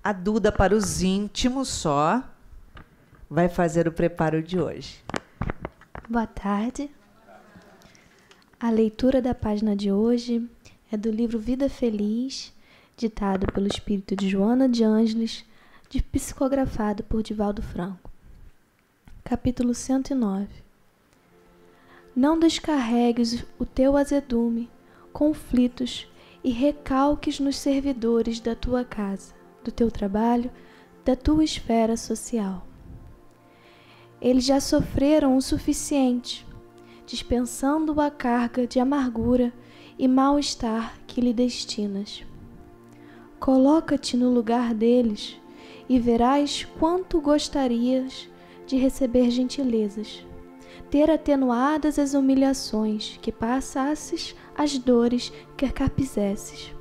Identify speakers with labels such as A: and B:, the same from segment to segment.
A: A Duda, para os íntimos só, vai fazer o preparo de hoje.
B: Boa tarde. A leitura da página de hoje é do livro Vida Feliz, ditado pelo espírito de Joana de Ângeles, psicografado por Divaldo Franco. Capítulo 109. Não descarregues o teu azedume, conflitos e recalques nos servidores da tua casa, do teu trabalho, da tua esfera social. Eles já sofreram o suficiente, dispensando a carga de amargura e mal-estar que lhe destinas. Coloca-te no lugar deles e verás quanto gostarias de receber gentilezas, ter atenuadas as humilhações, que passasses as dores que capizesses.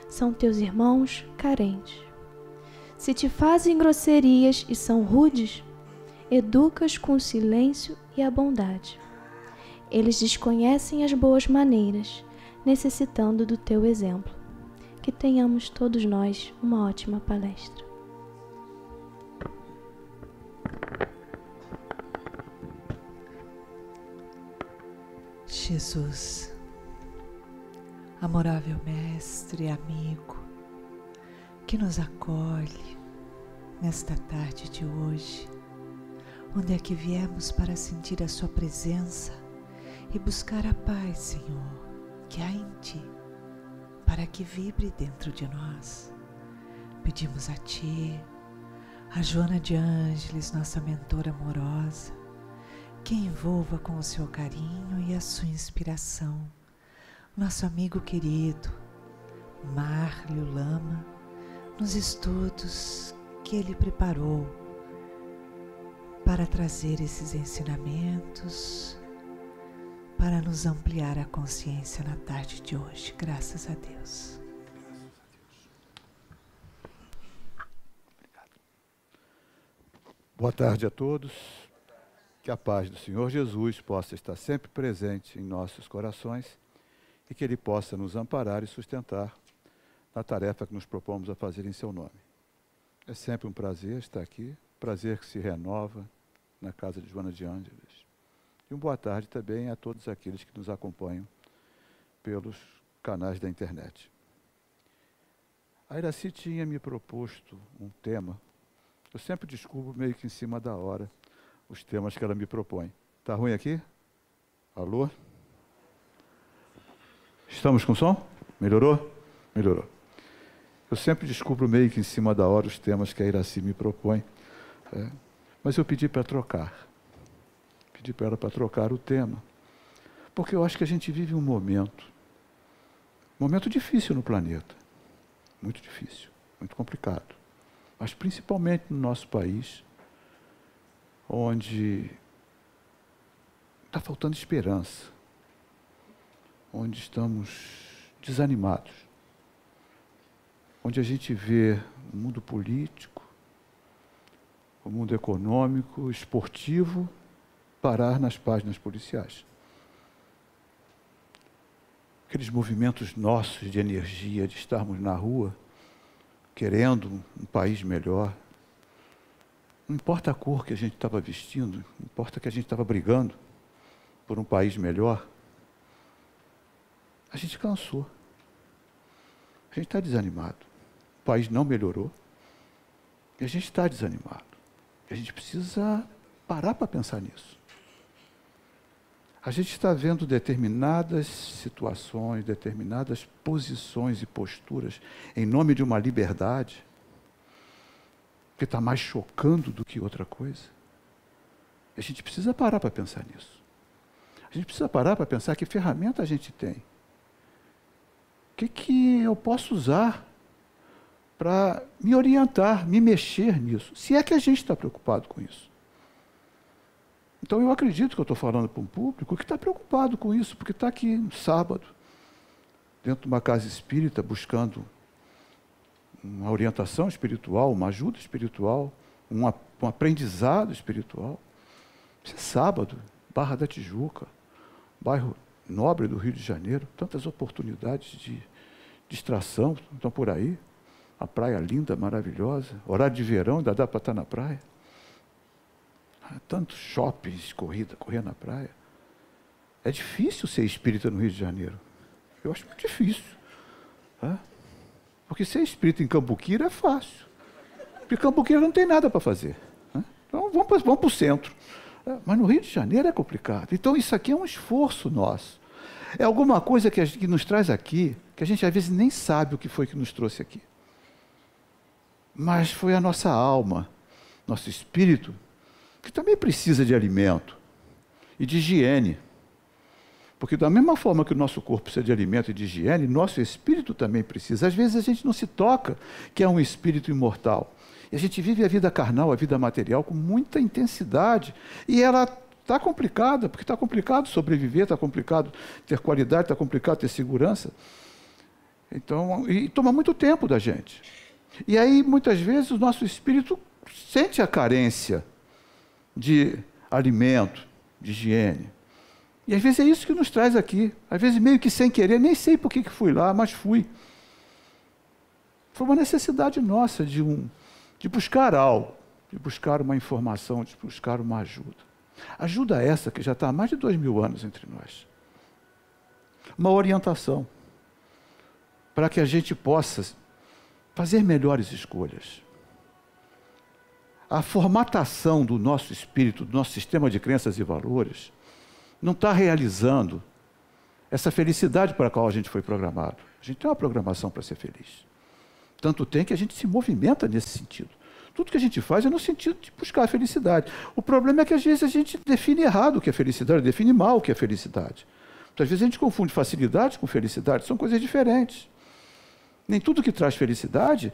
B: São teus irmãos carentes. Se te fazem grosserias e são rudes, educas com o silêncio e a bondade. Eles desconhecem as boas maneiras, necessitando do teu exemplo. Que tenhamos todos nós uma ótima palestra.
A: Jesus, amorável mestre e amigo, que nos acolhe nesta tarde de hoje, onde é que viemos para sentir a sua presença e buscar a paz, Senhor, que há em Ti, para que vibre dentro de nós. Pedimos a Ti, a Joana de Ângeles, nossa mentora amorosa, que envolva com o seu carinho e a sua inspiração nosso amigo querido Márlio Lama, nos estudos que ele preparou para trazer esses ensinamentos, para nos ampliar a consciência na tarde de hoje. Graças a Deus.
C: Boa tarde a todos. Que a paz do Senhor Jesus possa estar sempre presente em nossos corações e que Ele possa nos amparar e sustentar na tarefa que nos propomos a fazer em seu nome. É sempre um prazer estar aqui, prazer que se renova na casa de Joana de Ângeles. E uma boa tarde também a todos aqueles que nos acompanham pelos canais da internet. A Iraci tinha me proposto um tema. Eu sempre descubro meio que em cima da hora os temas que ela me propõe. Está ruim aqui? Alô? Estamos com som? Melhorou? Melhorou. Eu sempre descubro meio que em cima da hora os temas que a Iraci me propõe. Mas eu pedi para trocar. Pedi para ela para trocar o tema. Porque eu acho que a gente vive um momento difícil no planeta. Muito difícil, muito complicado. Mas principalmente no nosso país, onde está faltando esperança, onde estamos desanimados, onde a gente vê o mundo político, o mundo econômico, esportivo, parar nas páginas policiais. Aqueles movimentos nossos de energia, de estarmos na rua, querendo um país melhor. Não importa a cor que a gente estava vestindo, não importa que a gente estava brigando por um país melhor. A gente cansou. A gente está desanimado. O país não melhorou. E a gente está desanimado. E a gente precisa parar para pensar nisso. A gente está vendo determinadas situações, determinadas posições e posturas em nome de uma liberdade que está mais chocando do que outra coisa. A gente precisa parar para pensar nisso. A gente precisa parar para pensar que ferramenta a gente tem. O que eu posso usar para me orientar, me mexer nisso, se é que a gente está preocupado com isso. Então eu acredito que eu estou falando para um público que está preocupado com isso, porque está aqui no sábado, dentro de uma casa espírita, buscando uma orientação espiritual, uma ajuda espiritual, um aprendizado espiritual. Isso é sábado, Barra da Tijuca, bairro nobre do Rio de Janeiro, tantas oportunidades de distração estão por aí. a praia linda, maravilhosa, horário de verão, ainda dá para estar na praia. Tantos shoppings, correr na praia. É difícil ser espírita no Rio de Janeiro. Eu acho muito difícil. Porque ser espírita em Cambuquira é fácil. Porque Cambuquira não tem nada para fazer. Então vamos para o centro. Mas no Rio de Janeiro é complicado. Então isso aqui é um esforço nosso. É alguma coisa que nos traz aqui, que a gente às vezes nem sabe o que foi que nos trouxe aqui. Mas foi a nossa alma, nosso espírito, que também precisa de alimento e de higiene. Porque da mesma forma que o nosso corpo precisa de alimento e de higiene, nosso espírito também precisa. Às vezes a gente não se toca que é um espírito imortal. E a gente vive a vida carnal, a vida material, com muita intensidade. E ela está complicada, porque está complicado sobreviver, está complicado ter qualidade, está complicado ter segurança. Então, e toma muito tempo da gente. E aí, muitas vezes, o nosso espírito sente a carência de alimento, de higiene. E às vezes é isso que nos traz aqui. Às vezes meio que sem querer, nem sei por que fui lá, mas fui. Foi uma necessidade nossa de buscar algo, de buscar uma informação, de buscar uma ajuda. Ajuda essa que já está há mais de 2000 anos entre nós. Uma orientação para que a gente possa fazer melhores escolhas. A formatação do nosso espírito, do nosso sistema de crenças e valores, não está realizando essa felicidade para a qual a gente foi programado. A gente tem uma programação para ser feliz. Tanto tem que a gente se movimenta nesse sentido. Tudo que a gente faz é no sentido de buscar a felicidade. O problema é que às vezes a gente define errado o que é felicidade, define mal o que é felicidade. Muitas vezes a gente confunde facilidade com felicidade, são coisas diferentes. Nem tudo que traz felicidade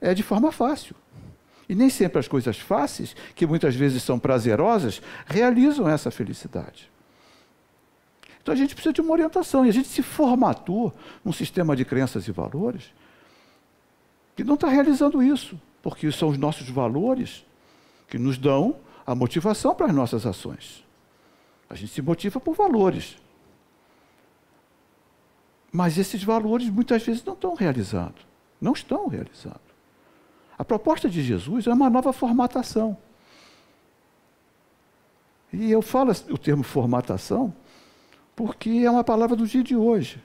C: é de forma fácil. E nem sempre as coisas fáceis, que muitas vezes são prazerosas, realizam essa felicidade. Então a gente precisa de uma orientação, e a gente se formatou num sistema de crenças e valores que não está realizando isso, porque são os nossos valores que nos dão a motivação para as nossas ações. A gente se motiva por valores. Mas esses valores muitas vezes não estão realizando. Não estão realizando. A proposta de Jesus é uma nova formatação. E eu falo o termo formatação porque é uma palavra do dia de hoje.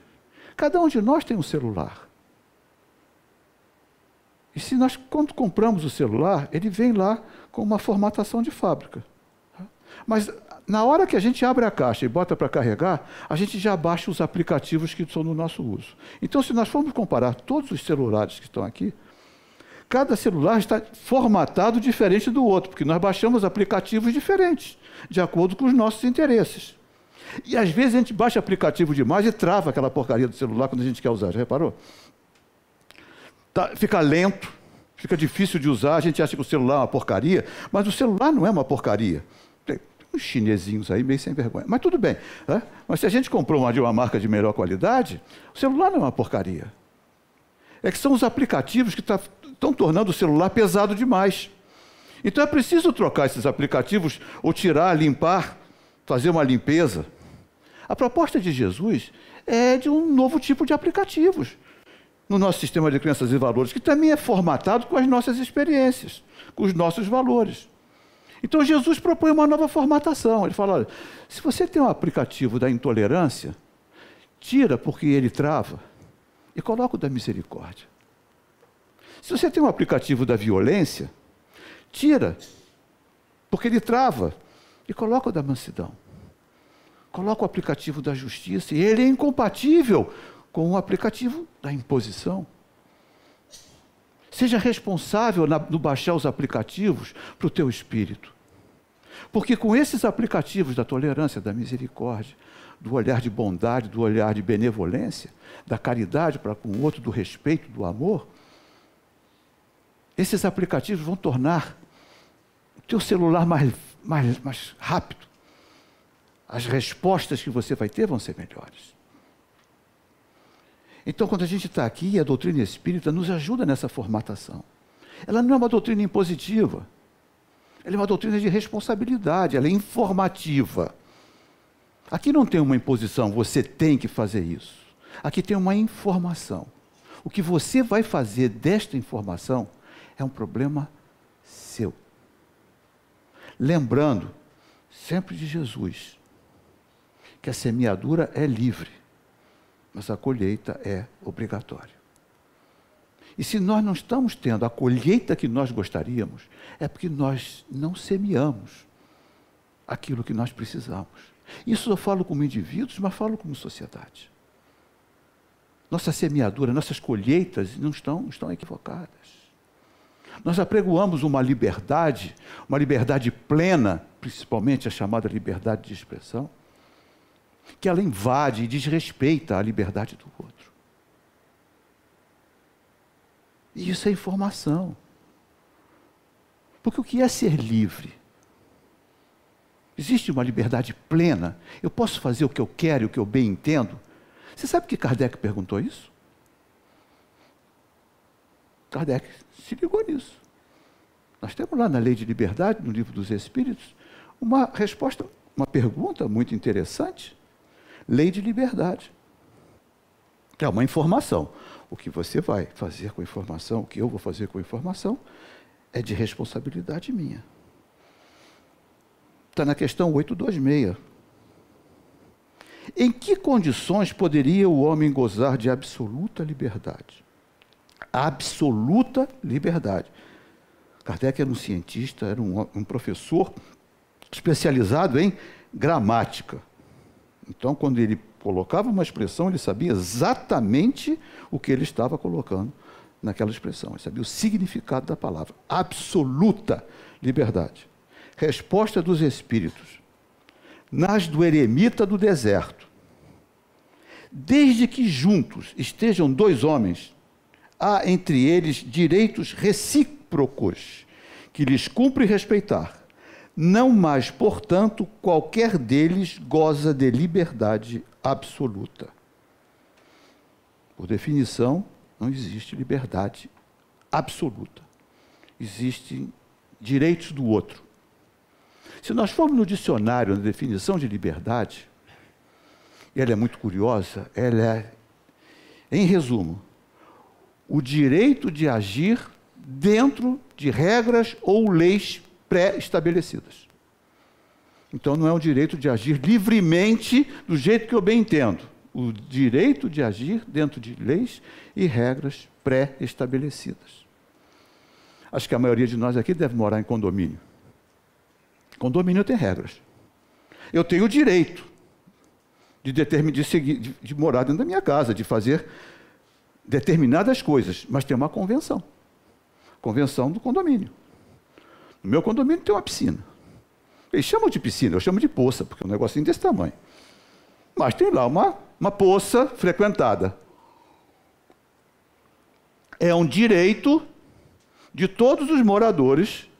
C: Cada um de nós tem um celular. E se nós, quando compramos o celular, ele vem lá com uma formatação de fábrica. Mas na hora que a gente abre a caixa e bota para carregar, a gente já baixa os aplicativos que estão no nosso uso. Então, se nós formos comparar todos os celulares que estão aqui, cada celular está formatado diferente do outro, porque nós baixamos aplicativos diferentes, de acordo com os nossos interesses. E às vezes a gente baixa aplicativo demais e trava aquela porcaria do celular quando a gente quer usar, já reparou? Fica lento, fica difícil de usar, a gente acha que o celular é uma porcaria, mas o celular não é uma porcaria. Tem uns chinesinhos aí meio sem vergonha, mas tudo bem. Né? Mas se a gente comprou de uma marca de melhor qualidade, o celular não é uma porcaria. É que são os aplicativos que estão tornando o celular pesado demais. Então é preciso trocar esses aplicativos, ou tirar, limpar, fazer uma limpeza. A proposta de Jesus é de um novo tipo de aplicativos no nosso sistema de crenças e valores, que também é formatado com as nossas experiências, com os nossos valores. Então Jesus propõe uma nova formatação. Ele fala, olha, se você tem um aplicativo da intolerância, tira porque ele trava e coloca o da misericórdia. Se você tem um aplicativo da violência, tira porque ele trava e coloca o da mansidão. Coloca o aplicativo da justiça e ele é incompatível com o aplicativo da imposição. Seja responsável no baixar os aplicativos para o teu espírito. Porque com esses aplicativos da tolerância, da misericórdia, do olhar de bondade, do olhar de benevolência, da caridade para com o outro, do respeito, do amor, esses aplicativos vão tornar o teu celular mais rápido. As respostas que você vai ter vão ser melhores. Então, quando a gente está aqui, a doutrina espírita nos ajuda nessa formatação. Ela não é uma doutrina impositiva. Ela é uma doutrina de responsabilidade, ela é informativa. Aqui não tem uma imposição, você tem que fazer isso. Aqui tem uma informação. O que você vai fazer desta informação é um problema seu. Lembrando sempre de Jesus, que a semeadura é livre, mas a colheita é obrigatória. E se nós não estamos tendo a colheita que nós gostaríamos, é porque nós não semeamos aquilo que nós precisamos. Isso eu falo como indivíduos, mas falo como sociedade. Nossa semeadura, nossas colheitas não estão equivocadas. Nós apregoamos uma liberdade plena, principalmente a chamada liberdade de expressão, que ela invade e desrespeita a liberdade do outro. E isso é informação. Porque o que é ser livre? Existe uma liberdade plena? Eu posso fazer o que eu quero e o que eu bem entendo? Você sabe que Kardec perguntou isso? Kardec se ligou nisso. Nós temos lá na Lei de Liberdade, no Livro dos Espíritos, uma resposta, uma pergunta muito interessante. Lei de Liberdade. É uma informação. O que você vai fazer com a informação, o que eu vou fazer com a informação, é de responsabilidade minha. Está na questão 826. Em que condições poderia o homem gozar de absoluta liberdade? Absoluta liberdade. Kardec era um cientista, era um professor especializado em gramática. Então, quando ele colocava uma expressão, ele sabia exatamente o que ele estava colocando naquela expressão. Ele sabia o significado da palavra. Absoluta liberdade. Resposta dos Espíritos. Nas do eremita do deserto. Desde que juntos estejam dois homens, há entre eles direitos recíprocos, que lhes cumpre respeitar. Não mais, portanto, qualquer deles goza de liberdade absoluta. Por definição, não existe liberdade absoluta. Existem direitos do outro. Se nós formos no dicionário, na definição de liberdade, ela é muito curiosa, ela é, em resumo, o direito de agir dentro de regras ou leis pré-estabelecidas. Então, não é o direito de agir livremente do jeito que eu bem entendo. O direito de agir dentro de leis e regras pré-estabelecidas. Acho que a maioria de nós aqui deve morar em condomínio. Condomínio tem regras. Eu tenho o direito de morar dentro da minha casa, de fazer determinadas coisas, mas tem uma convenção. Convenção do condomínio. No meu condomínio tem uma piscina. Eles chamam de piscina, eu chamo de poça, porque é um negocinho desse tamanho. Mas tem lá uma poça frequentada. É um direito de todos os moradores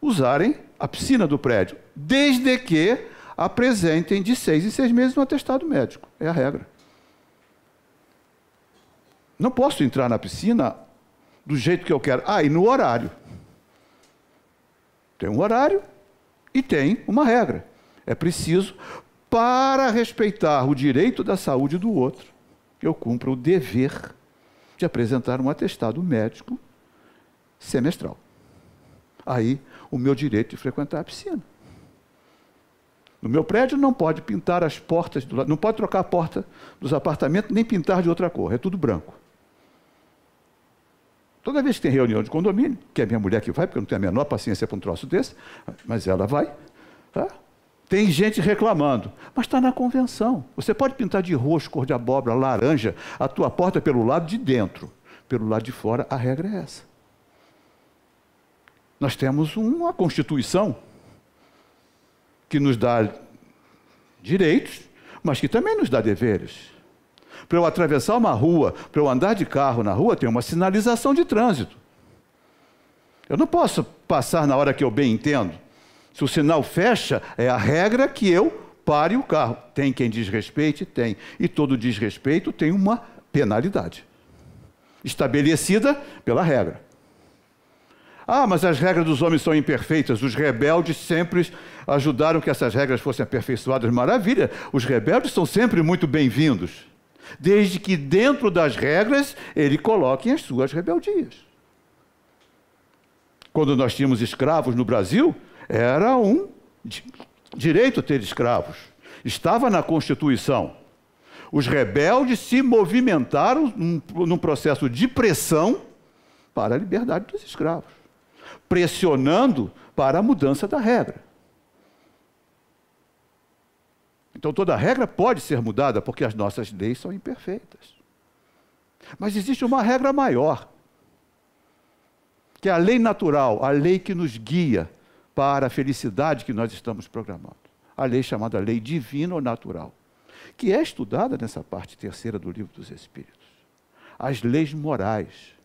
C: usarem a piscina do prédio, desde que apresentem de 6 em 6 meses um atestado médico. É a regra. Não posso entrar na piscina do jeito que eu quero. E no horário. Tem um horário e tem uma regra. É preciso, para respeitar o direito da saúde do outro, eu cumpro o dever de apresentar um atestado médico semestral. Aí, o meu direito de frequentar a piscina. No meu prédio não pode pintar as portas, não pode trocar a porta dos apartamentos, nem pintar de outra cor, é tudo branco. Toda vez que tem reunião de condomínio, que é minha mulher que vai, porque eu não tenho a menor paciência para um troço desse, mas ela vai, tá? Tem gente reclamando, mas está na convenção. Você pode pintar de roxo, cor de abóbora, laranja, a tua porta pelo lado de dentro. Pelo lado de fora, a regra é essa. Nós temos uma Constituição que nos dá direitos, mas que também nos dá deveres. Para eu atravessar uma rua, para eu andar de carro na rua, tem uma sinalização de trânsito. Eu não posso passar na hora que eu bem entendo. Se o sinal fecha, é a regra que eu pare o carro. Tem quem desrespeite? Tem. E todo desrespeito tem uma penalidade, estabelecida pela regra. Mas as regras dos homens são imperfeitas. Os rebeldes sempre ajudaram que essas regras fossem aperfeiçoadas. Maravilha! Os rebeldes são sempre muito bem-vindos. desde que dentro das regras ele coloque as suas rebeldias. Quando nós tínhamos escravos no Brasil, era um direito ter escravos. Estava na Constituição. Os rebeldes se movimentaram num processo de pressão para a liberdade dos escravos, pressionando para a mudança da regra. Então toda regra pode ser mudada porque as nossas leis são imperfeitas. Mas existe uma regra maior, que é a lei natural, a lei que nos guia para a felicidade que nós estamos programando. A lei chamada lei divina ou natural, que é estudada nessa parte terceira do Livro dos Espíritos. As leis morais.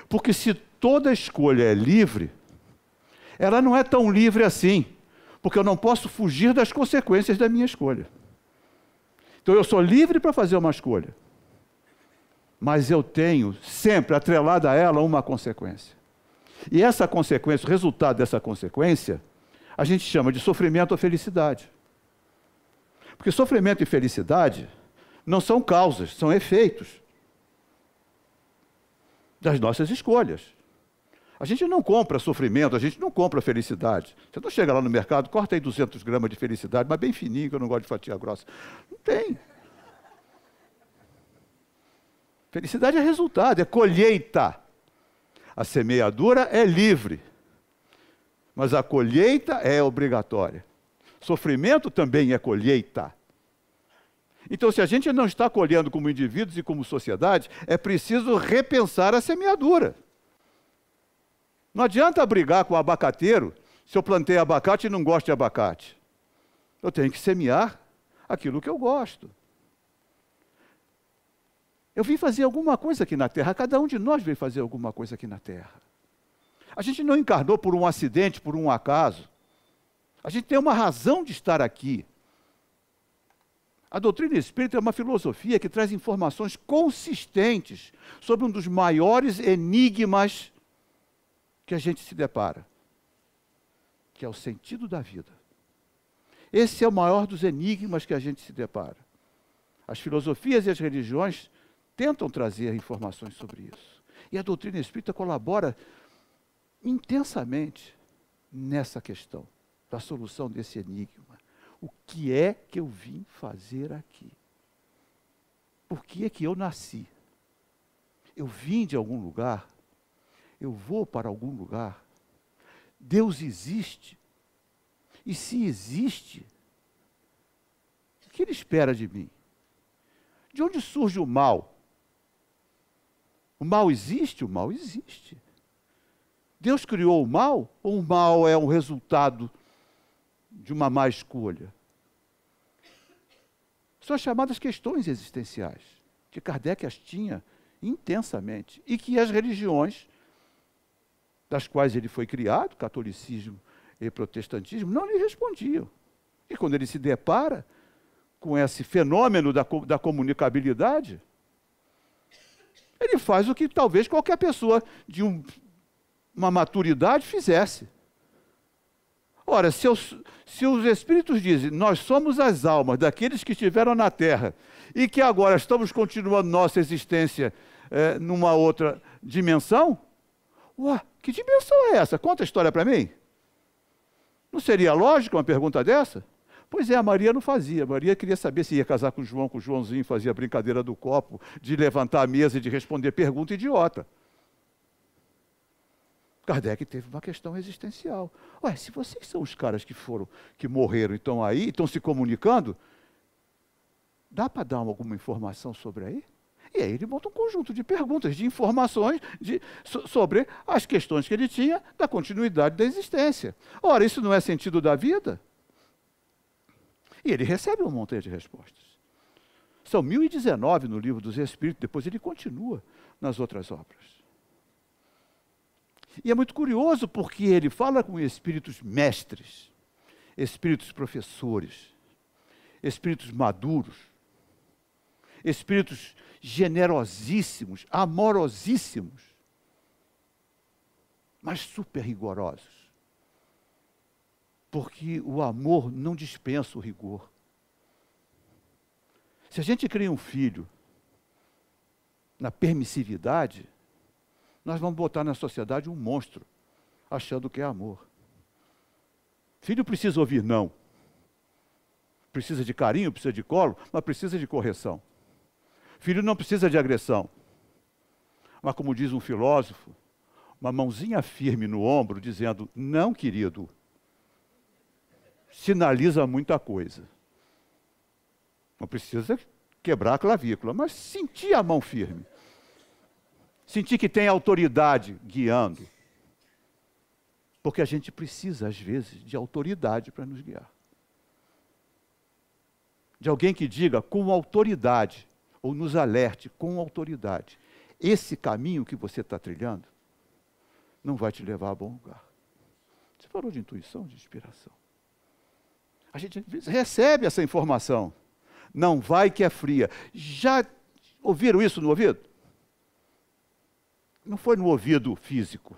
C: Porque se toda escolha é livre, ela não é tão livre assim, porque eu não posso fugir das consequências da minha escolha. Então eu sou livre para fazer uma escolha, mas eu tenho sempre atrelada a ela uma consequência. E essa consequência, o resultado dessa consequência, a gente chama de sofrimento ou felicidade. Porque sofrimento e felicidade não são causas, são efeitos das nossas escolhas. A gente não compra sofrimento, a gente não compra felicidade. Você não chega lá no mercado, corta aí 200 gramas de felicidade, mas bem fininho, que eu não gosto de fatia grossa. Não tem. Felicidade é resultado, é colheita. A semeadura é livre, mas a colheita é obrigatória. Sofrimento também é colheita. Então, se a gente não está colhendo como indivíduos e como sociedade, é preciso repensar a semeadura. Não adianta brigar com o abacateiro se eu plantei abacate e não gosto de abacate. Eu tenho que semear aquilo que eu gosto. Eu vim fazer alguma coisa aqui na Terra, cada um de nós veio fazer alguma coisa aqui na Terra. A gente não encarnou por um acidente, por um acaso. A gente tem uma razão de estar aqui. A doutrina espírita é uma filosofia que traz informações consistentes sobre um dos maiores enigmas que a gente se depara, que é o sentido da vida. Esse é o maior dos enigmas que a gente se depara. As filosofias e as religiões tentam trazer informações sobre isso. E a doutrina espírita colabora intensamente nessa questão da solução desse enigma. O que é que eu vim fazer aqui? Por que é que eu nasci? Eu vim de algum lugar? Eu vou para algum lugar? Deus existe? E se existe, o que Ele espera de mim? De onde surge o mal? O mal existe? O mal existe. Deus criou o mal? Ou o mal é um resultado de uma má escolha? São as chamadas questões existenciais, que Kardec as tinha intensamente, e que as religiões das quais ele foi criado, catolicismo e protestantismo, não lhe respondiam. E quando ele se depara com esse fenômeno da comunicabilidade, ele faz o que talvez qualquer pessoa de uma maturidade fizesse. Ora, se os Espíritos dizem, nós somos as almas daqueles que estiveram na Terra e que agora estamos continuando nossa existência numa outra dimensão, que dimensão é essa? Conta a história para mim. Não seria lógico uma pergunta dessa? Pois é, a Maria não fazia. A Maria queria saber se ia casar com o João, com o Joãozinho, fazia a brincadeira do copo, de levantar a mesa e de responder pergunta idiota. Kardec teve uma questão existencial. Se vocês são os caras que morreram e estão aí, estão se comunicando, dá para dar alguma informação sobre aí? E aí ele monta um conjunto de perguntas, de informações sobre as questões que ele tinha da continuidade da existência. Ora, isso não é sentido da vida? E ele recebe um monte de respostas. São 1019 no Livro dos Espíritos, depois ele continua nas outras obras. E é muito curioso porque ele fala com espíritos mestres, espíritos professores, espíritos maduros, espíritos generosíssimos, amorosíssimos, mas super rigorosos. Porque o amor não dispensa o rigor. Se a gente cria um filho na permissividade, nós vamos botar na sociedade um monstro, achando que é amor. Filho precisa ouvir não. Precisa de carinho, precisa de colo, mas precisa de correção. Filho não precisa de agressão. Mas como diz um filósofo, uma mãozinha firme no ombro, dizendo, não, querido, sinaliza muita coisa. Não precisa quebrar a clavícula, mas sentir a mão firme. Sentir que tem autoridade guiando. Porque a gente precisa, às vezes, de autoridade para nos guiar. De alguém que diga com autoridade, ou nos alerte com autoridade. Esse caminho que você está trilhando não vai te levar a bom lugar. Você falou de intuição, de inspiração. A gente às vezes recebe essa informação. Não vai que é fria. Já ouviram isso no ouvido? Não foi no ouvido físico,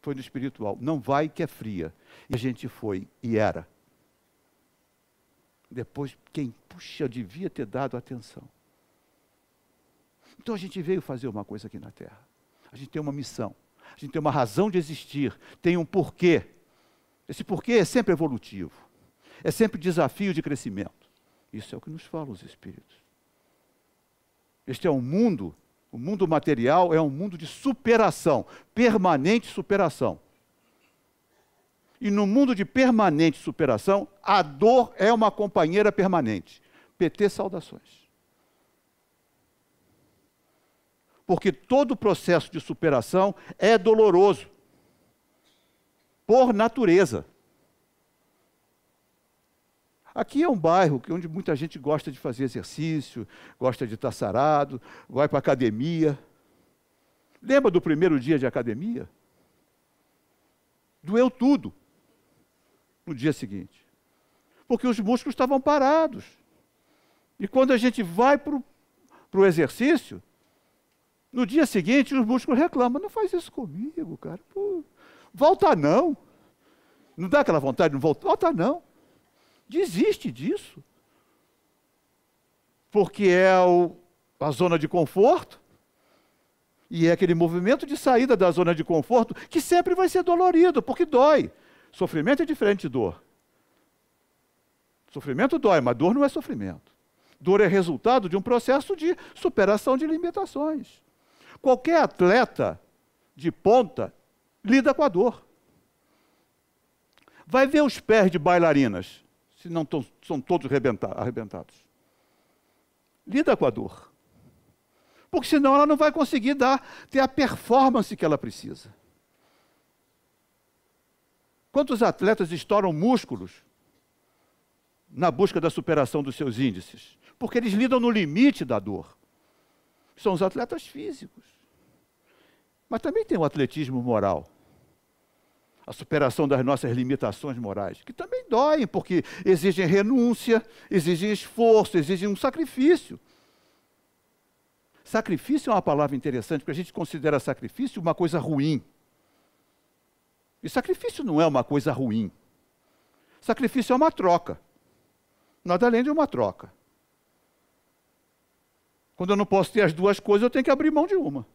C: foi no espiritual. Não vai que é fria. E a gente foi e era. Depois, quem, puxa, devia ter dado atenção. Então a gente veio fazer uma coisa aqui na Terra. A gente tem uma missão. A gente tem uma razão de existir. Tem um porquê. Esse porquê é sempre evolutivo. É sempre desafio de crescimento. Isso é o que nos falam os Espíritos. Este é um mundo, o mundo material é um mundo de superação, permanente superação. E no mundo de permanente superação, a dor é uma companheira permanente. PT, saudações. Porque todo processo de superação é doloroso, por natureza. Aqui é um bairro onde muita gente gosta de fazer exercício, gosta de estar sarado, vai para a academia. Lembra do primeiro dia de academia? Doeu tudo no dia seguinte. Porque os músculos estavam parados. E quando a gente vai para o exercício, no dia seguinte os músculos reclamam, não faz isso comigo, cara. Pô, volta não. Não dá aquela vontade de não voltar? Volta não. Desiste disso. Porque é a zona de conforto, e é aquele movimento de saída da zona de conforto que sempre vai ser dolorido, porque dói. Sofrimento é diferente de dor. Sofrimento dói, mas dor não é sofrimento. Dor é resultado de um processo de superação de limitações. Qualquer atleta de ponta lida com a dor. Vai ver os pés de bailarinas, se não são todos arrebentados. Lida com a dor. Porque senão ela não vai conseguir ter a performance que ela precisa. Quantos atletas estouram músculos na busca da superação dos seus índices? Porque eles lidam no limite da dor. São os atletas físicos. Mas também tem o atletismo moral. A superação das nossas limitações morais, que também doem, porque exigem renúncia, exigem esforço, exigem um sacrifício. Sacrifício é uma palavra interessante, porque a gente considera sacrifício uma coisa ruim. E sacrifício não é uma coisa ruim. Sacrifício é uma troca. Nada além de uma troca. Quando eu não posso ter as duas coisas, eu tenho que abrir mão de uma.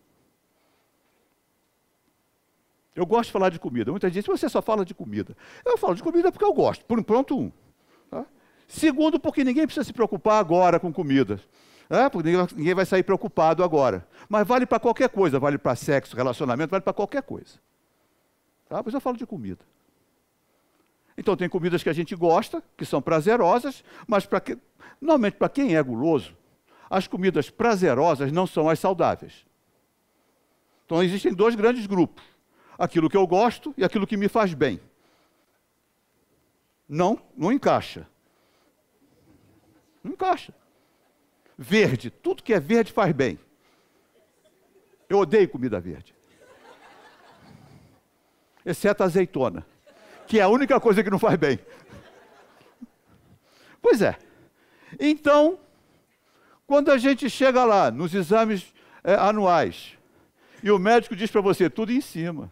C: Eu gosto de falar de comida. Muita gente diz, você só fala de comida. Eu falo de comida porque eu gosto. Por pronto, um. Tá? Segundo, porque ninguém precisa se preocupar agora com comida. Porque ninguém vai sair preocupado agora. Mas vale para qualquer coisa. Vale para sexo, relacionamento, vale para qualquer coisa. Tá? Mas eu falo de comida. Então tem comidas que a gente gosta, que são prazerosas, mas normalmente para quem é guloso, as comidas prazerosas não são as saudáveis. Então existem dois grandes grupos. Aquilo que eu gosto e aquilo que me faz bem. Não encaixa. Não encaixa. Verde, tudo que é verde faz bem. Eu odeio comida verde. Exceto a azeitona, que é a única coisa que não faz bem. Pois é. Então, quando a gente chega lá, nos exames anuais, e o médico diz para você, tudo em cima.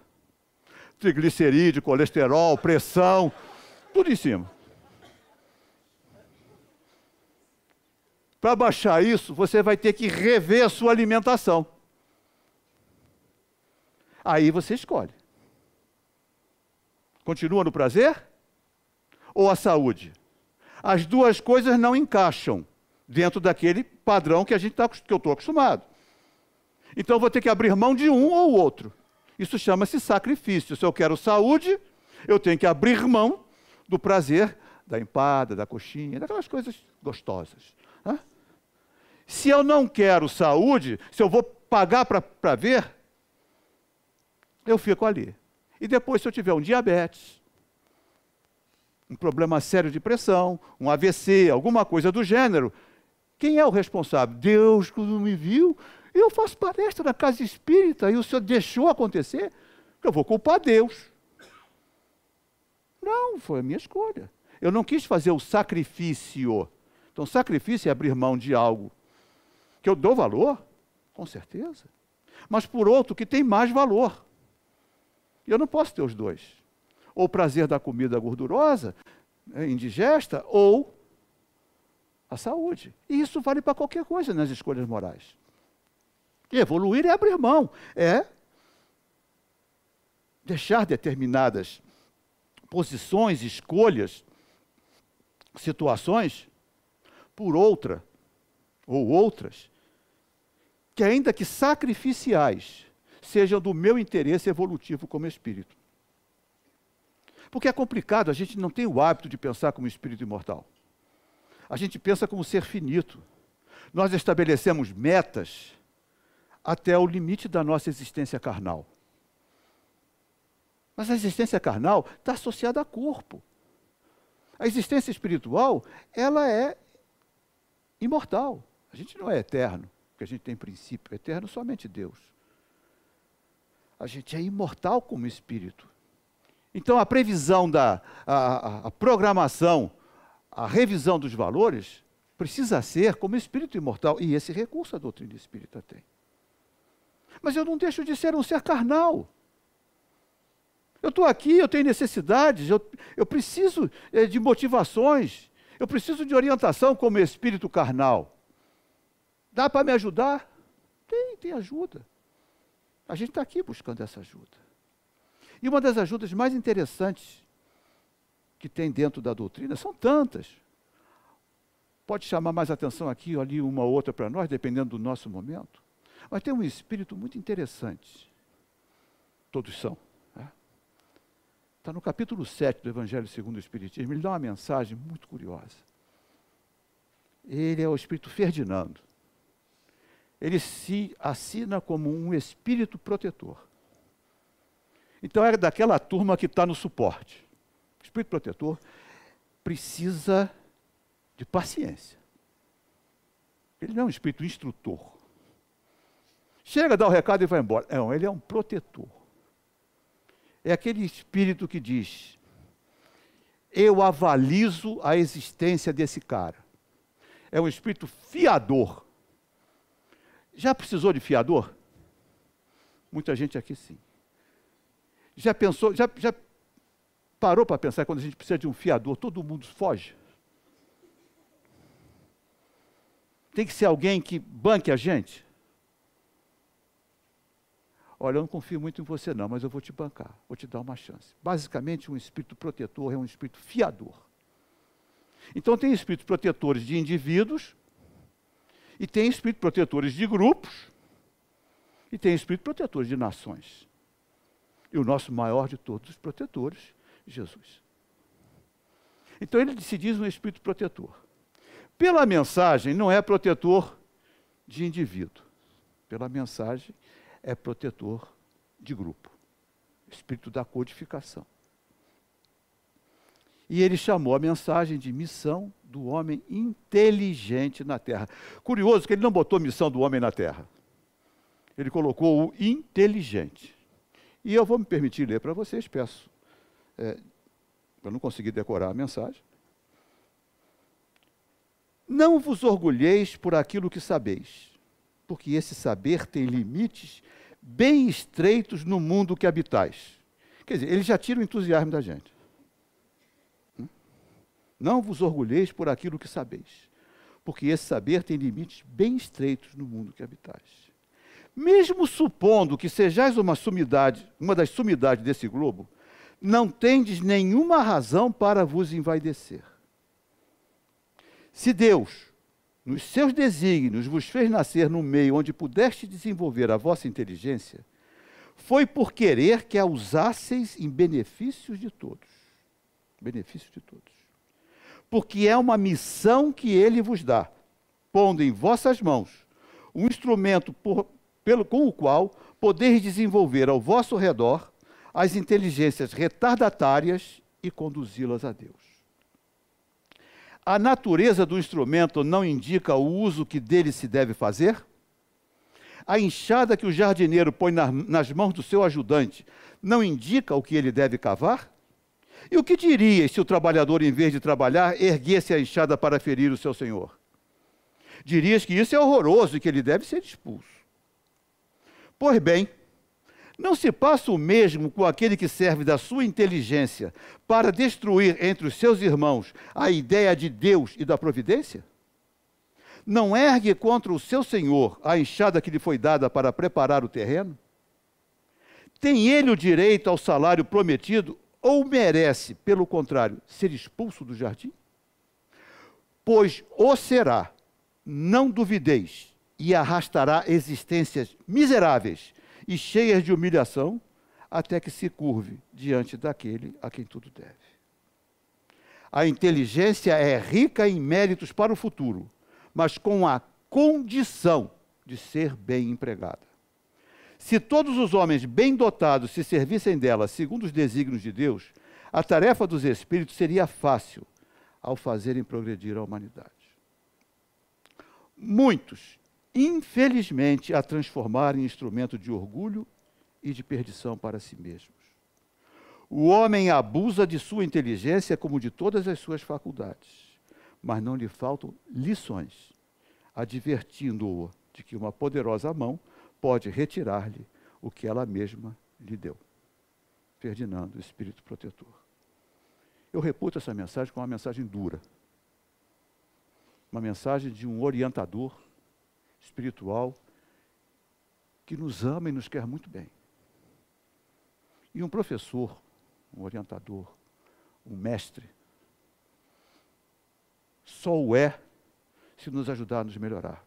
C: Triglicerídeo, colesterol, pressão, tudo em cima. Para baixar isso, você vai ter que rever a sua alimentação. Aí você escolhe. Continua no prazer ou a saúde? As duas coisas não encaixam dentro daquele padrão que eu estou acostumado. Então eu vou ter que abrir mão de um ou outro. Isso chama-se sacrifício. Se eu quero saúde, eu tenho que abrir mão do prazer da empada, da coxinha, daquelas coisas gostosas. Né? Se eu não quero saúde, se eu vou pagar para ver, eu fico ali. E depois, se eu tiver um diabetes, um problema sério de pressão, um AVC, alguma coisa do gênero, quem é o responsável? Deus, quando me viu, eu faço palestra na casa espírita e o senhor deixou acontecer? Eu vou culpar Deus. Não, foi a minha escolha. Eu não quis fazer o sacrifício. Então, sacrifício é abrir mão de algo que eu dou valor, com certeza, mas por outro que tem mais valor. Eu não posso ter os dois. Ou o prazer da comida gordurosa, indigesta, ou a saúde. E isso vale para qualquer coisa nas escolhas morais. E evoluir é abrir mão, é deixar determinadas posições, escolhas, situações por outra ou outras que, ainda que sacrificiais, sejam do meu interesse evolutivo como espírito. Porque é complicado, a gente não tem o hábito de pensar como espírito imortal. A gente pensa como ser finito. Nós estabelecemos metas até o limite da nossa existência carnal. Mas a existência carnal está associada a corpo. A existência espiritual, ela é imortal. A gente não é eterno, porque a gente tem princípio. Eterno somente Deus. A gente é imortal como espírito. Então a previsão a programação, a revisão dos valores precisa ser como espírito imortal. E esse recurso a doutrina espírita tem. Mas eu não deixo de ser um ser carnal. Eu estou aqui, eu tenho necessidades, eu preciso de motivações, eu preciso de orientação como espírito carnal. Dá para me ajudar? Tem ajuda. A gente está aqui buscando essa ajuda. E uma das ajudas mais interessantes que tem dentro da doutrina, são tantas. Pode chamar mais atenção aqui ou ali uma ou outra para nós, dependendo do nosso momento. Mas tem um espírito muito interessante. Todos são. Está no capítulo 7 do Evangelho segundo o Espiritismo. Ele dá uma mensagem muito curiosa. Ele é o espírito Ferdinando. Ele se assina como um espírito protetor. Então é daquela turma que está no suporte. O espírito protetor precisa de paciência. Ele não é um espírito instrutor. Chega, dá o recado e vai embora. Não, ele é um protetor. É aquele espírito que diz: eu avalizo a existência desse cara. É um espírito fiador. Já precisou de fiador? Muita gente aqui sim. Já pensou, já parou para pensar quando a gente precisa de um fiador, todo mundo foge? Tem que ser alguém que banque a gente? Olha, eu não confio muito em você não, mas eu vou te bancar, vou te dar uma chance. Basicamente, um espírito protetor é um espírito fiador. Então tem espíritos protetores de indivíduos, e tem espíritos protetores de grupos, e tem espíritos protetores de nações. E o nosso maior de todos os protetores, Jesus. Então ele se diz um espírito protetor. Pela mensagem, não é protetor de indivíduo. Pela mensagem, é protetor de grupo. Espírito da codificação. E ele chamou a mensagem de missão do homem inteligente na Terra. Curioso que ele não botou missão do homem na Terra. Ele colocou o inteligente. E eu vou me permitir ler para vocês, peço. Eu não consegui decorar a mensagem. Não vos orgulheis por aquilo que sabeis, porque esse saber tem limites bem estreitos no mundo que habitais. Quer dizer, ele já tira o entusiasmo da gente. Não vos orgulheis por aquilo que sabeis, porque esse saber tem limites bem estreitos no mundo que habitais. Mesmo supondo que sejais uma das sumidades desse globo, não tendes nenhuma razão para vos envaidecer. Se Deus, nos seus desígnios, vos fez nascer no meio onde pudeste desenvolver a vossa inteligência, foi por querer que a usasseis em benefício de todos. Benefício de todos. Porque é uma missão que ele vos dá, pondo em vossas mãos um instrumento com o qual podeis desenvolver ao vosso redor as inteligências retardatárias e conduzi-las a Deus. A natureza do instrumento não indica o uso que dele se deve fazer? A enxada que o jardineiro põe nas mãos do seu ajudante não indica o que ele deve cavar? E o que dirias se o trabalhador, em vez de trabalhar, erguesse a enxada para ferir o seu senhor? Dirias que isso é horroroso e que ele deve ser expulso. Pois bem, não se passa o mesmo com aquele que serve da sua inteligência para destruir entre os seus irmãos a ideia de Deus e da providência? Não ergue contra o seu senhor a enxada que lhe foi dada para preparar o terreno? Tem ele o direito ao salário prometido ou merece, pelo contrário, ser expulso do jardim? Pois o será, não duvideis, e arrastará existências miseráveis e cheias de humilhação, até que se curve diante daquele a quem tudo deve. A inteligência é rica em méritos para o futuro, mas com a condição de ser bem empregada. Se todos os homens bem dotados se servissem dela segundo os desígnios de Deus, a tarefa dos espíritos seria fácil ao fazerem progredir a humanidade. Muitos, infelizmente, a transformaram em instrumento de orgulho e de perdição para si mesmos. O homem abusa de sua inteligência como de todas as suas faculdades, mas não lhe faltam lições, advertindo-o de que uma poderosa mão pode retirar-lhe o que ela mesma lhe deu. Ferdinando, Espírito Protetor. Eu reputo essa mensagem como uma mensagem dura, uma mensagem de um orientador espiritual que nos ama e nos quer muito bem. E um professor, um orientador, um mestre, só o é se nos ajudar a nos melhorarmos.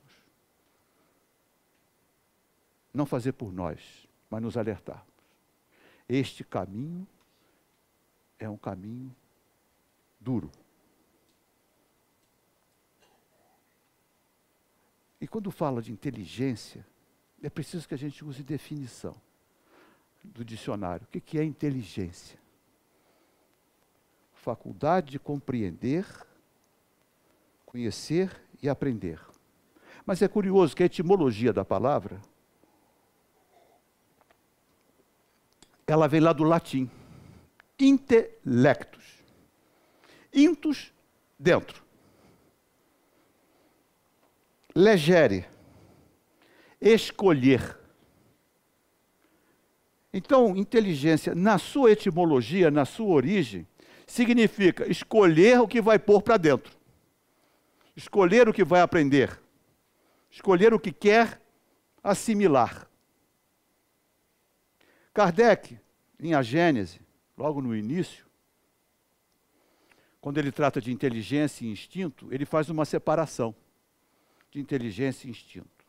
C: Não fazer por nós, mas nos alertarmos. Este caminho é um caminho duro. E quando fala de inteligência, é preciso que a gente use definição do dicionário. O que é inteligência? Faculdade de compreender, conhecer e aprender. Mas é curioso que a etimologia da palavra, ela vem lá do latim. Intellectus. Intus, dentro. Legere, escolher. Então, inteligência, na sua etimologia, na sua origem, significa escolher o que vai pôr para dentro. Escolher o que vai aprender. Escolher o que quer assimilar. Kardec, em A Gênese, logo no início, quando ele trata de inteligência e instinto, ele faz uma separação de inteligência e instinto.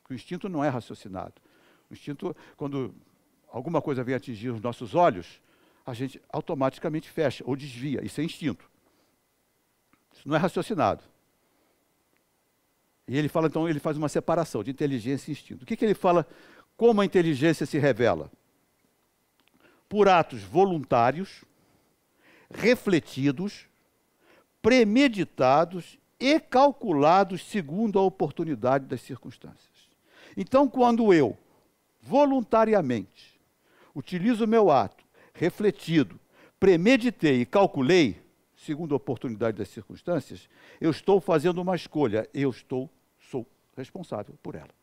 C: O instinto não é raciocinado. O instinto, quando alguma coisa vem atingir os nossos olhos, a gente automaticamente fecha ou desvia. Isso é instinto. Isso não é raciocinado. E ele fala, então, ele faz uma separação de inteligência e instinto. O que ele fala? Como a inteligência se revela? Por atos voluntários, refletidos, premeditados e calculados segundo a oportunidade das circunstâncias. Então, quando eu, voluntariamente, utilizo o meu ato, refletido, premeditei e calculei, segundo a oportunidade das circunstâncias, eu estou fazendo uma escolha, sou responsável por ela,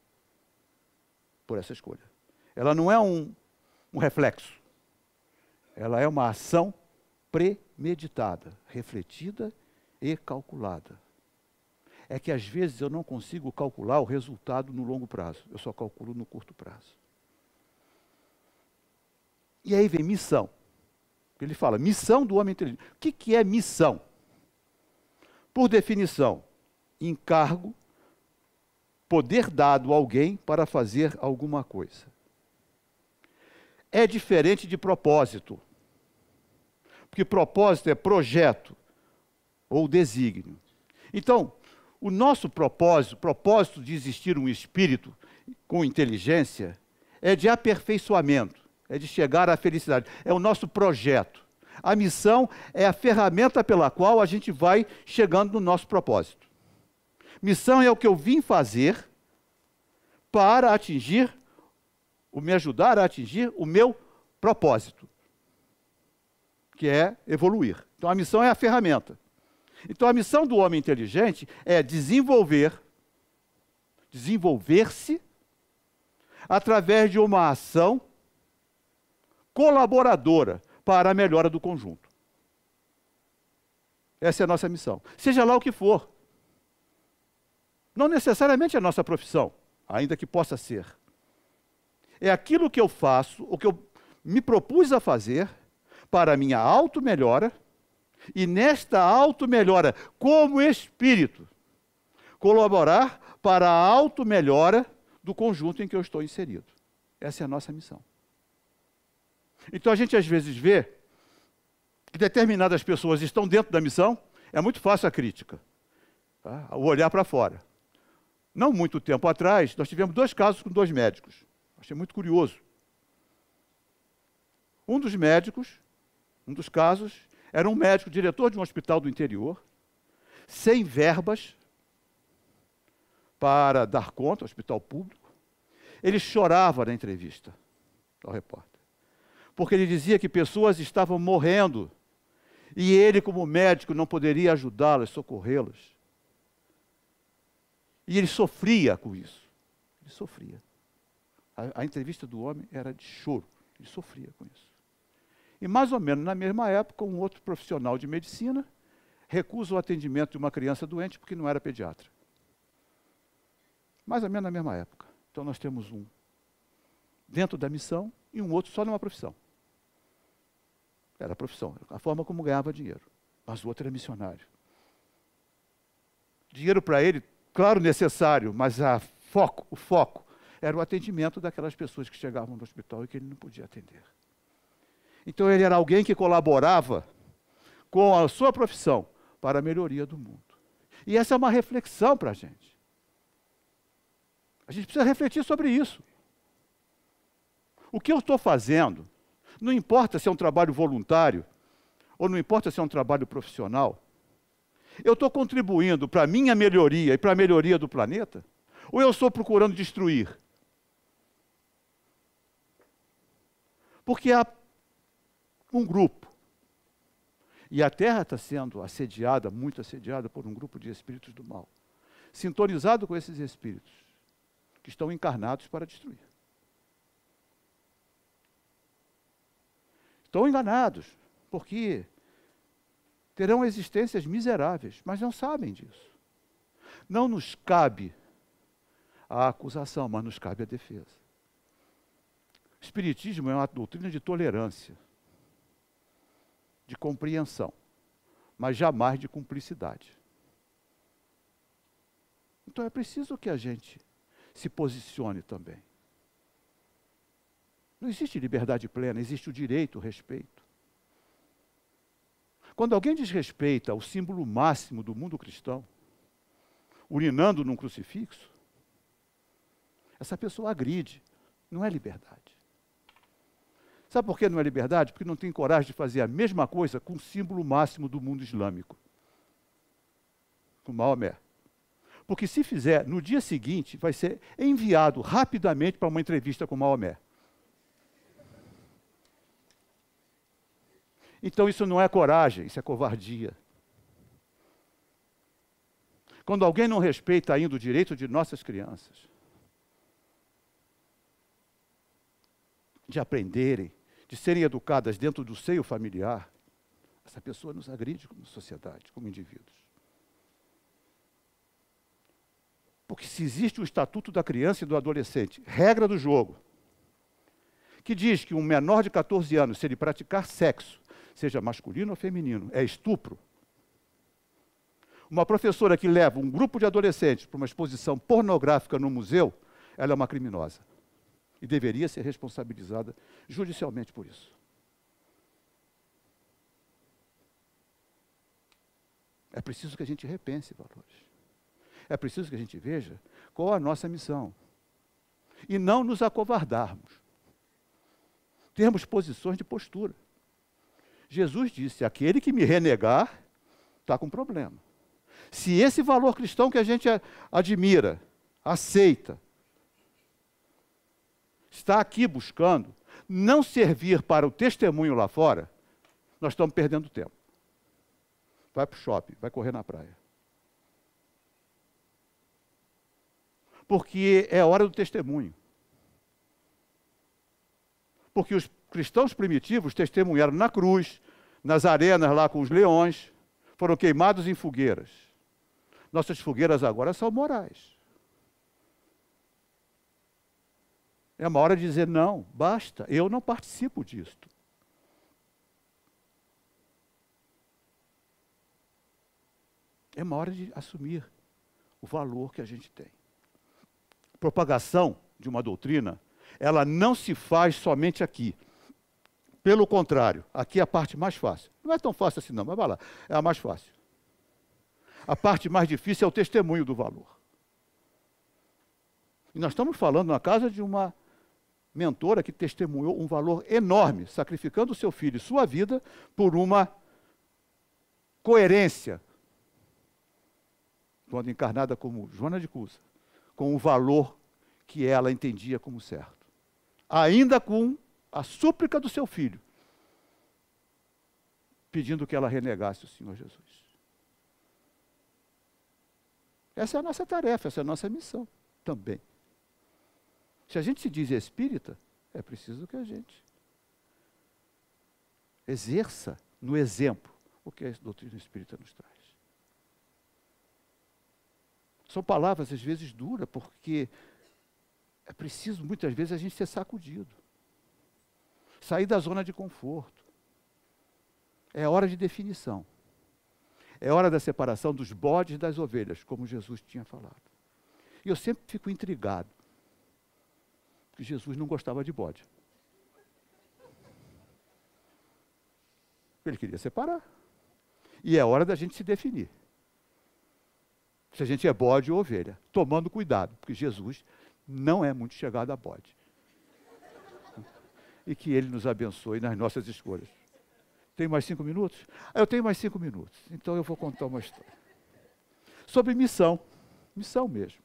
C: por essa escolha. Ela não é um reflexo, ela é uma ação premeditada, refletida e calculada. é que às vezes eu não consigo calcular o resultado no longo prazo, eu só calculo no curto prazo. E aí vem missão. Ele fala, missão do homem inteligente. O que é missão? Por definição, encargo, poder dado a alguém para fazer alguma coisa. É diferente de propósito. Porque propósito é projeto ou desígnio. Então, o nosso propósito de existir um espírito com inteligência, é de aperfeiçoamento, é de chegar à felicidade. É o nosso projeto. A missão é a ferramenta pela qual a gente vai chegando no nosso propósito. Missão é o que eu vim fazer para atingir, me ajudar a atingir o meu propósito, que é evoluir. Então a missão é a ferramenta. Então a missão do homem inteligente é desenvolver-se através de uma ação colaboradora para a melhora do conjunto. Essa é a nossa missão. Seja lá o que for. Não necessariamente a nossa profissão, ainda que possa ser. É aquilo que eu faço, o que eu me propus a fazer para a minha auto-melhora, e nesta auto-melhora, como espírito, colaborar para a auto-melhora do conjunto em que eu estou inserido. Essa é a nossa missão. Então a gente às vezes vê que determinadas pessoas estão dentro da missão, é muito fácil a crítica, tá? O olhar para fora. Não muito tempo atrás, nós tivemos 2 casos com 2 médicos. Achei muito curioso. Um dos médicos, um dos casos, era um médico, diretor de um hospital do interior, sem verbas para dar conta, hospital público. Ele chorava na entrevista ao repórter, porque ele dizia que pessoas estavam morrendo e ele, como médico, não poderia ajudá-las, socorrê-las. E ele sofria com isso. Ele sofria. A entrevista do homem era de choro. Ele sofria com isso. E mais ou menos na mesma época, um outro profissional de medicina recusa o atendimento de uma criança doente porque não era pediatra. Mais ou menos na mesma época. Então nós temos um dentro da missão e um outro só numa profissão. Era a profissão, a forma como ganhava dinheiro. Mas o outro era missionário. Dinheiro para ele, claro, necessário, mas o foco era o atendimento daquelas pessoas que chegavam no hospital e que ele não podia atender. Então ele era alguém que colaborava com a sua profissão para a melhoria do mundo. E essa é uma reflexão para a gente. A gente precisa refletir sobre isso. O que eu estou fazendo, não importa se é um trabalho voluntário, ou não importa se é um trabalho profissional, eu estou contribuindo para a minha melhoria e para a melhoria do planeta, ou eu estou procurando destruir? Porque há um grupo, e a Terra está sendo assediada, muito assediada, por um grupo de espíritos do mal, sintonizado com esses espíritos, que estão encarnados para destruir. Estão enganados, porque terão existências miseráveis, mas não sabem disso. Não nos cabe a acusação, mas nos cabe a defesa. O Espiritismo é uma doutrina de tolerância, de compreensão, mas jamais de cumplicidade. Então é preciso que a gente se posicione também. Não existe liberdade plena, existe o direito, o respeito. Quando alguém desrespeita o símbolo máximo do mundo cristão, urinando num crucifixo, essa pessoa agride, não é liberdade. Sabe por que não é liberdade? Porque não tem coragem de fazer a mesma coisa com o símbolo máximo do mundo islâmico, com Maomé. Porque se fizer, no dia seguinte, vai ser enviado rapidamente para uma entrevista com Maomé. Então isso não é coragem, isso é covardia. Quando alguém não respeita ainda o direito de nossas crianças de aprenderem, de serem educadas dentro do seio familiar, essa pessoa nos agride como sociedade, como indivíduos. Porque se existe o Estatuto da Criança e do Adolescente, regra do jogo, que diz que um menor de 14 anos, se ele praticar sexo, seja masculino ou feminino, é estupro. Uma professora que leva um grupo de adolescentes para uma exposição pornográfica no museu, ela é uma criminosa. E deveria ser responsabilizada judicialmente por isso. É preciso que a gente repense valores. É preciso que a gente veja qual a nossa missão. E não nos acovardarmos. Termos posições de postura. Jesus disse, aquele que me renegar está com problema. Se esse valor cristão que a gente admira, aceita, está aqui buscando não servir para o testemunho lá fora, nós estamos perdendo tempo. Vai para o shopping, vai correr na praia. Porque é hora do testemunho. Porque os cristãos primitivos testemunharam na cruz, nas arenas lá com os leões, foram queimados em fogueiras. Nossas fogueiras agora são morais. É uma hora de dizer, não, basta, eu não participo disto. É uma hora de assumir o valor que a gente tem. Propagação de uma doutrina, ela não se faz somente aqui. Pelo contrário, aqui é a parte mais fácil. Não é tão fácil assim não, mas vai lá, é a mais fácil. A parte mais difícil é o testemunho do valor. E nós estamos falando na casa de uma mentora que testemunhou um valor enorme, sacrificando o seu filho e sua vida por uma coerência, quando encarnada como Joana de Cusa, com o valor que ela entendia como certo. Ainda com a súplica do seu filho, pedindo que ela renegasse o Senhor Jesus. Essa é a nossa tarefa, essa é a nossa missão também. Se a gente se diz espírita, é preciso que a gente exerça no exemplo o que a doutrina espírita nos traz. São palavras, às vezes, duras, porque é preciso, muitas vezes, a gente ser sacudido. Sair da zona de conforto. É hora de definição. É hora da separação dos bodes das ovelhas, como Jesus tinha falado. E eu sempre fico intrigado, porque Jesus não gostava de bode. Ele queria separar. E é hora da gente se definir. Se a gente é bode ou ovelha, tomando cuidado, porque Jesus não é muito chegado a bode. E que Ele nos abençoe nas nossas escolhas. Tem mais 5 minutos? Eu tenho mais 5 minutos, então eu vou contar uma história. Sobre missão. Missão mesmo.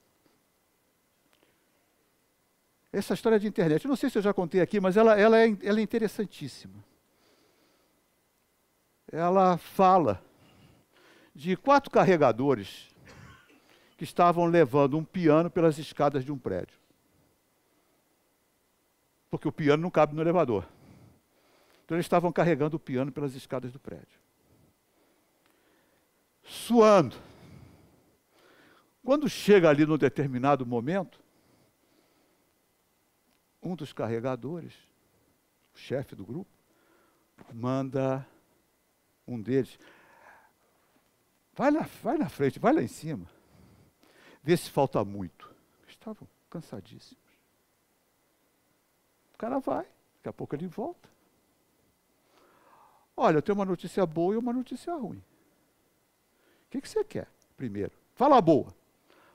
C: Essa história de internet, eu não sei se eu já contei aqui, mas ela é interessantíssima. Ela fala de 4 carregadores que estavam levando um piano pelas escadas de um prédio. Porque o piano não cabe no elevador. Então eles estavam carregando o piano pelas escadas do prédio. Suando. Quando chega ali num determinado momento, um dos carregadores, o chefe do grupo, manda um deles, vai na frente, vai lá em cima, vê se falta muito. Estavam cansadíssimos. O cara vai, daqui a pouco ele volta. Olha, eu tenho uma notícia boa e uma notícia ruim. O que você quer primeiro? Fala a boa.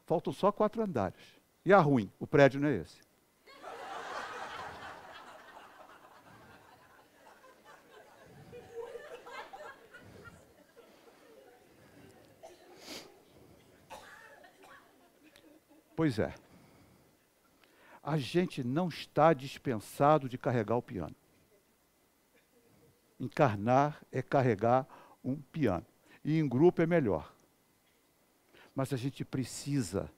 C: Faltam só 4 andares. E a ruim? O prédio não é esse. Pois é. A gente não está dispensado de carregar o piano. Encarnar é carregar um piano. E em grupo é melhor. Mas a gente precisa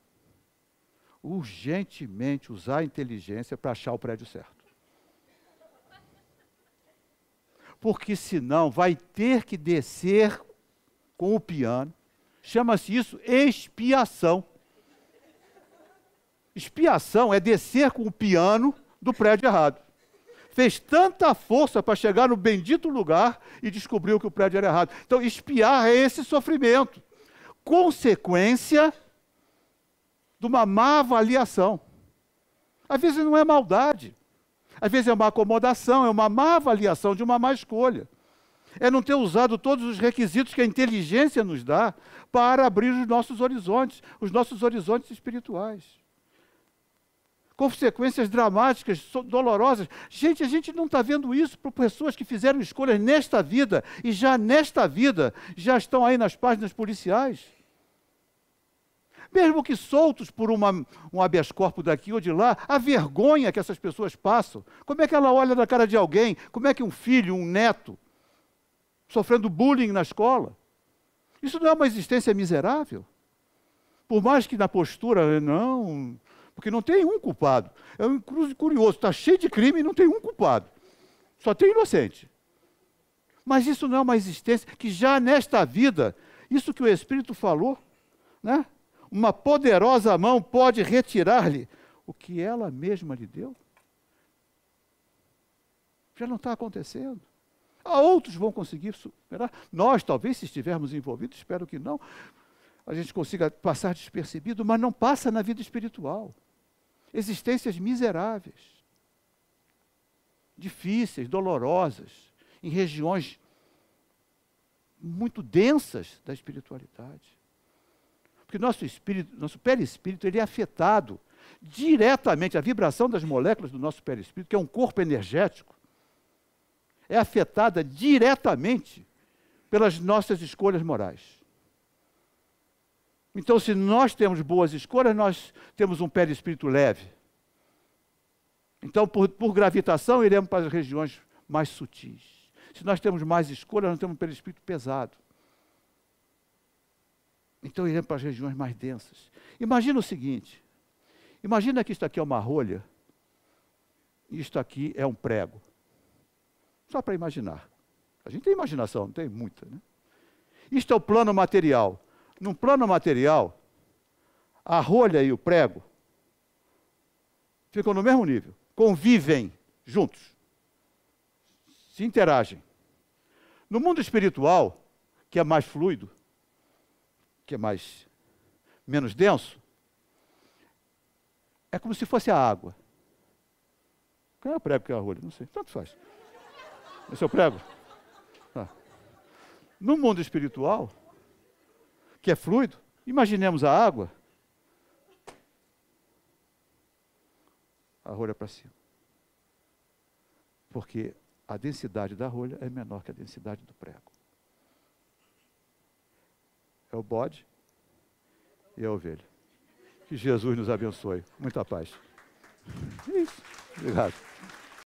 C: urgentemente usar a inteligência para achar o prédio certo. Porque senão vai ter que descer com o piano. Chama-se isso expiação. Expiação é descer com o piano do prédio errado. Fez tanta força para chegar no bendito lugar e descobriu que o prédio era errado. Então, expiar é esse sofrimento. Consequência de uma má avaliação. Às vezes não é maldade. Às vezes é uma acomodação, é uma má avaliação de uma má escolha. É não ter usado todos os requisitos que a inteligência nos dá para abrir os nossos horizontes espirituais. Consequências dramáticas, dolorosas. Gente, a gente não está vendo isso por pessoas que fizeram escolhas nesta vida e já nesta vida já estão aí nas páginas policiais. Mesmo que soltos por um habeas corpus daqui ou de lá, a vergonha que essas pessoas passam. Como é que ela olha na cara de alguém? Como é que um filho, um neto, sofrendo bullying na escola? Isso não é uma existência miserável? Por mais que na postura, não... Porque não tem um culpado. É um curioso, está cheio de crime e não tem um culpado. Só tem inocente. Mas isso não é uma existência que já nesta vida, isso que o Espírito falou, né? Uma poderosa mão pode retirar-lhe o que ela mesma lhe deu. Já não está acontecendo. Outros vão conseguir superar. Nós, talvez, se estivermos envolvidos, espero que não, a gente consiga passar despercebido, mas não passa na vida espiritual. Existências miseráveis, difíceis, dolorosas, em regiões muito densas da espiritualidade. Porque nosso espírito, nosso perispírito, ele é afetado diretamente, a vibração das moléculas do nosso perispírito, que é um corpo energético, é afetada diretamente pelas nossas escolhas morais. Então, se nós temos boas escolhas, nós temos um perispírito leve. Então, por gravitação, iremos para as regiões mais sutis. Se nós temos mais escolhas, nós temos um perispírito pesado. Então, iremos para as regiões mais densas. Imagina o seguinte, imagina que isto aqui é uma rolha, e isto aqui é um prego. Só para imaginar. A gente tem imaginação, não tem muita, né? Isto é o plano material. Num plano material, a rolha e o prego ficam no mesmo nível, convivem juntos, se interagem. No mundo espiritual, que é mais fluido, que é menos denso, é como se fosse a água. Qual é o prego que é a rolha? Não sei, tanto faz. Esse é o prego? Ah. No mundo espiritual, que é fluido, imaginemos a água, a rolha para cima. Porque a densidade da rolha é menor que a densidade do prego. É o bode e a ovelha. Que Jesus nos abençoe. Muita paz. Isso. Obrigado.